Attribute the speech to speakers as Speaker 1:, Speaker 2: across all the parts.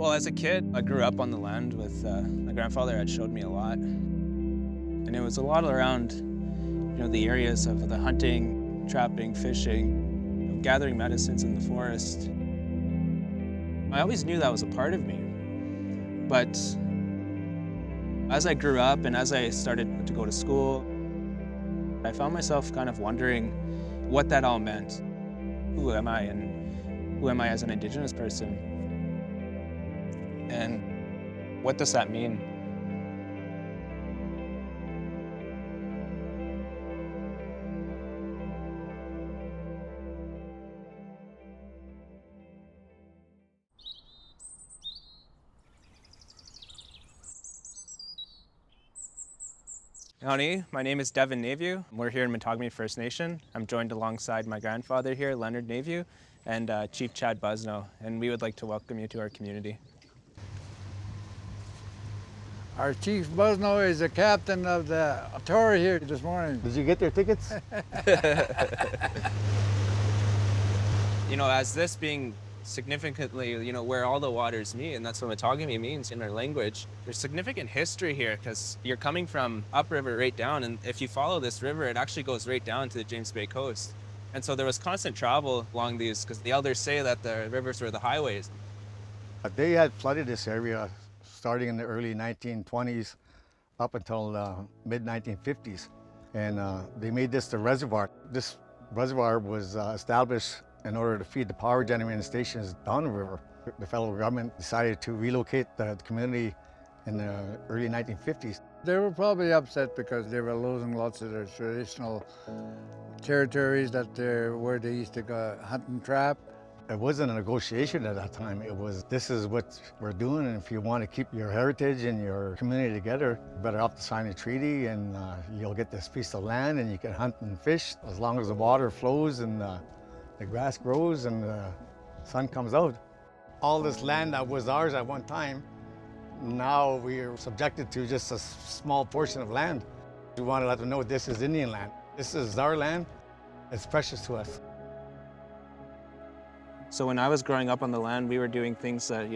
Speaker 1: Well, as a kid, I grew up on the land with my grandfather had showed me a lot. And it was a lot around, the areas of the hunting, trapping, fishing, gathering medicines in the forest. I always knew that was a part of me. But as I grew up and as I started to go to school, I found myself kind of wondering what that all meant. Who am I and who am I as an Indigenous person? And what does that mean? Howdy, my name is Devin Naviu. We're here in Mattagami First Nation. I'm joined alongside my grandfather here, Leonard Naviu, and Chief Chad Busno, and we would like to welcome you to our community.
Speaker 2: Our Chief Busno is the captain of the tour here this morning.
Speaker 3: Did you get their tickets?
Speaker 1: As this being significantly, where all the waters meet, and that's what Mattagami means in our language, there's significant history here because you're coming from upriver right down, and if you follow this river, it actually goes right down to the James Bay coast. And so there was constant travel along these because the elders say that the rivers were the highways.
Speaker 3: They had flooded this area starting in the early 1920s up until mid-1950s. And they made this the reservoir. This reservoir was established in order to feed the power generating stations down the river. The federal government decided to relocate the community in the early 1950s.
Speaker 2: They were probably upset because they were losing lots of their traditional territories where they used to go hunt and trap.
Speaker 3: It wasn't a negotiation at that time. It was, this is what we're doing, and if you want to keep your heritage and your community together, you better have to sign a treaty, and you'll get this piece of land and you can hunt and fish as long as the water flows and the grass grows and the sun comes out. All this land that was ours at one time, now we are subjected to just a small portion of land. We want to let them know this is Indian land. This is our land. It's precious to us.
Speaker 1: So when I was growing up on the land, we were doing things that,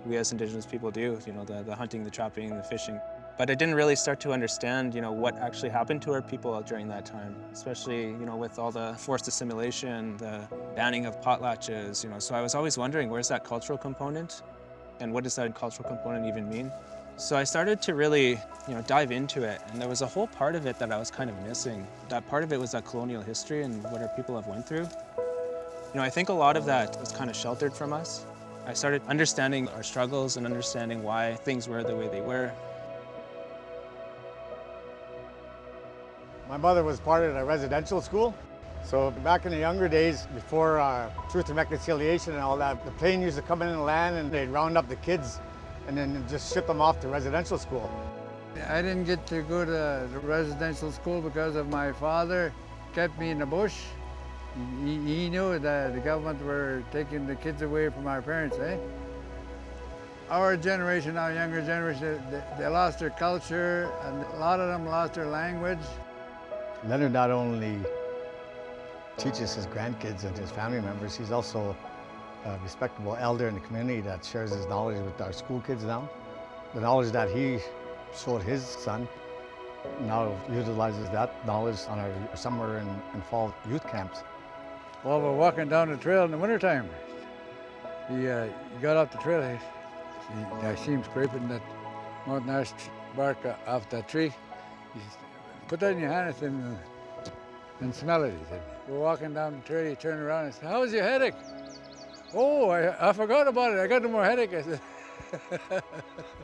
Speaker 1: we as Indigenous people do, the hunting, the trapping, the fishing. But I didn't really start to understand, what actually happened to our people during that time, especially, with all the forced assimilation, the banning of potlatches, So I was always wondering, where's that cultural component? And what does that cultural component even mean? So I started to really, dive into it. And there was a whole part of it that I was kind of missing. That part of it was that colonial history and what our people have went through. I think a lot of that was kind of sheltered from us. I started understanding our struggles and understanding why things were the way they were.
Speaker 3: My mother was part of the residential school. So back in the younger days, before Truth and Reconciliation and all that, the plane used to come in and land and they'd round up the kids and then just ship them off to residential school.
Speaker 2: I didn't get to go to the residential school because of my father kept me in the bush. He knew that the government were taking the kids away from our parents, eh? Our generation, our younger generation, they lost their culture, and a lot of them lost their language.
Speaker 3: Leonard not only teaches his grandkids and his family members, he's also a respectable elder in the community that shares his knowledge with our school kids now. The knowledge that he showed his son now utilizes that knowledge on our summer and fall youth camps.
Speaker 2: While we're walking down the trail in the wintertime, he got off the trail. I see him scraping that mountain ash bark off that tree. He said, "Put that in your hand and smell it," he said. We're walking down the trail, he turned around and said, "How's your headache?" "Oh, I forgot about it. I got no more headache," I said.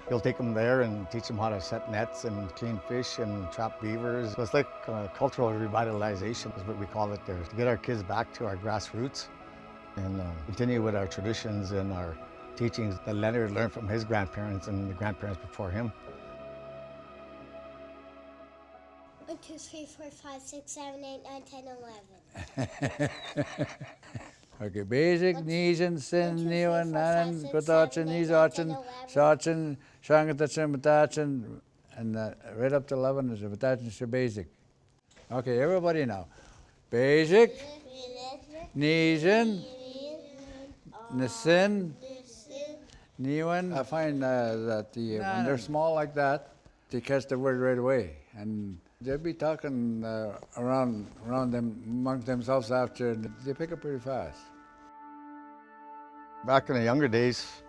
Speaker 3: He'll take them there and teach them how to set nets and clean fish and trap beavers. So it's like cultural revitalization is what we call it there, to get our kids back to our grassroots and continue with our traditions and our teachings that Leonard learned from his grandparents and the grandparents before him.
Speaker 4: 1, 2, 3, 4, 5, 6, 7, 8, 9, 10, 11.
Speaker 2: Okay, basic, nijan, sin, niwan, nanan, kutachin, nizachin, shachin, shangatachin, batachin, and right up to 11 is the batachin, so basic. Okay, everybody now. Basic, nijan, nisin, New one, I find that when they're small like that, they catch the word right away. And they'll be talking around them, among themselves after, and they pick up pretty fast.
Speaker 3: Back in the younger days,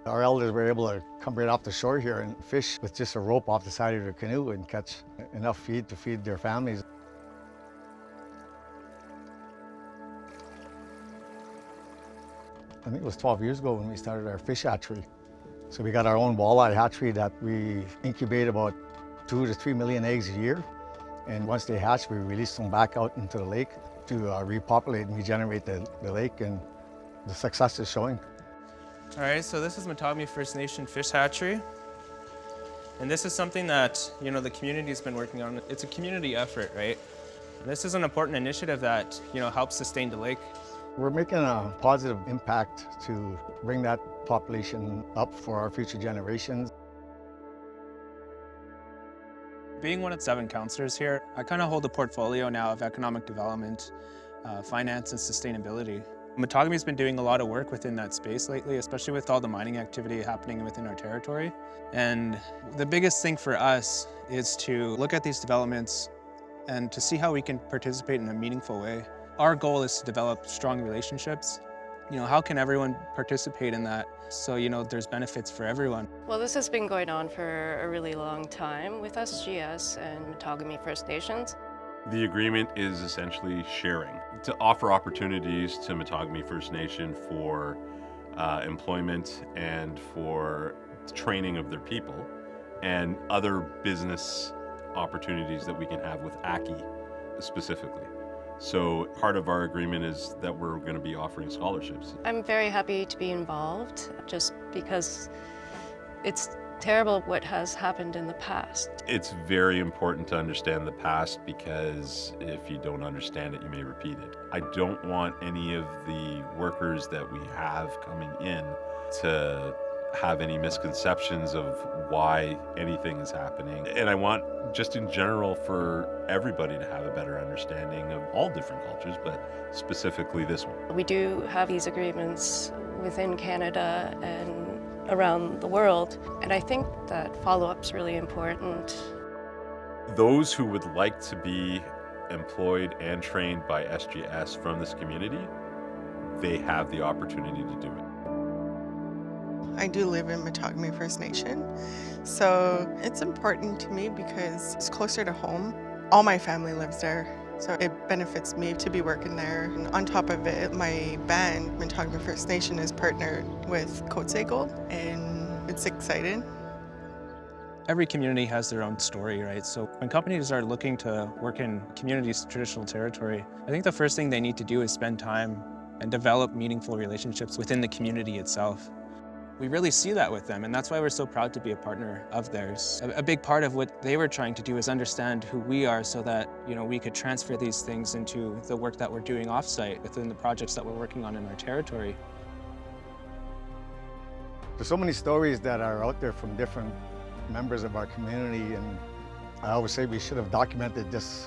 Speaker 3: our elders were able to come right off the shore here and fish with just a rope off the side of their canoe and catch enough feed to feed their families. I think it was 12 years ago when we started our fish hatchery. So we got our own walleye hatchery that we incubate about 2 to 3 million eggs a year. And once they hatch, we release them back out into the lake to repopulate and regenerate the lake, and the success is showing.
Speaker 1: All right, so this is Mattagami First Nation Fish Hatchery. And this is something that, the community's been working on. It's a community effort, right? And this is an important initiative that, helps sustain the lake.
Speaker 3: We're making a positive impact to bring that population up for our future generations.
Speaker 1: Being one of 7 counselors here, I kind of hold a portfolio now of economic development, finance, and sustainability. Mattagami's been doing a lot of work within that space lately, especially with all the mining activity happening within our territory. And the biggest thing for us is to look at these developments and to see how we can participate in a meaningful way. Our goal is to develop strong relationships. How can everyone participate in that so, there's benefits for everyone?
Speaker 5: Well, this has been going on for a really long time with SGS and Mattagami First Nations.
Speaker 6: The agreement is essentially sharing to offer opportunities to Mattagami First Nation for employment and for training of their people, and other business opportunities that we can have with ACI specifically. So part of our agreement is that we're going to be offering scholarships.
Speaker 5: I'm very happy to be involved just because it's terrible what has happened in the past.
Speaker 6: It's very important to understand the past, because if you don't understand it, you may repeat it. I don't want any of the workers that we have coming in to have any misconceptions of why anything is happening. And I want, just in general, for everybody to have a better understanding of all different cultures, but specifically this one.
Speaker 5: We do have these agreements within Canada and around the world, and I think that follow-up's really important.
Speaker 6: Those who would like to be employed and trained by SGS from this community, they have the opportunity to do it.
Speaker 7: I do live in Mattagami First Nation, so it's important to me because it's closer to home. All my family lives there, so it benefits me to be working there. And on top of it, my band, Mattagami First Nation, is partnered with Cote Gold, and it's exciting.
Speaker 1: Every community has their own story, right? So when companies are looking to work in communities' traditional territory, I think the first thing they need to do is spend time and develop meaningful relationships within the community itself. We really see that with them, and that's why we're so proud to be a partner of theirs. A big part of what they were trying to do is understand who we are so that, we could transfer these things into the work that we're doing off-site within the projects that we're working on in our territory.
Speaker 3: There's so many stories that are out there from different members of our community, and I always say we should have documented this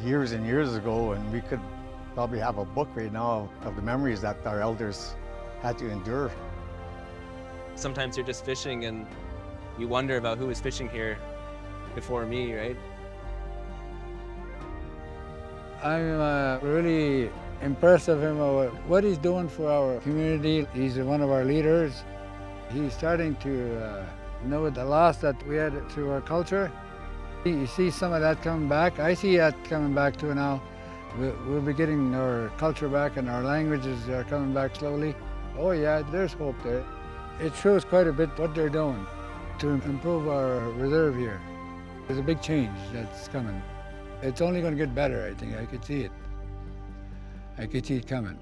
Speaker 3: years and years ago, and we could probably have a book right now of the memories that our elders had to endure.
Speaker 8: Sometimes you're just fishing and you wonder about who was fishing here before me, right?
Speaker 2: I'm really impressed of him, what he's doing for our community. He's one of our leaders. He's starting to know the loss that we had to our culture. You see some of that coming back. I see that coming back too now. We'll be getting our culture back, and our languages are coming back slowly. Oh yeah, there's hope there. It shows quite a bit what they're doing to improve our reserve here. There's a big change that's coming. It's only going to get better, I think. I could see it. I could see it coming.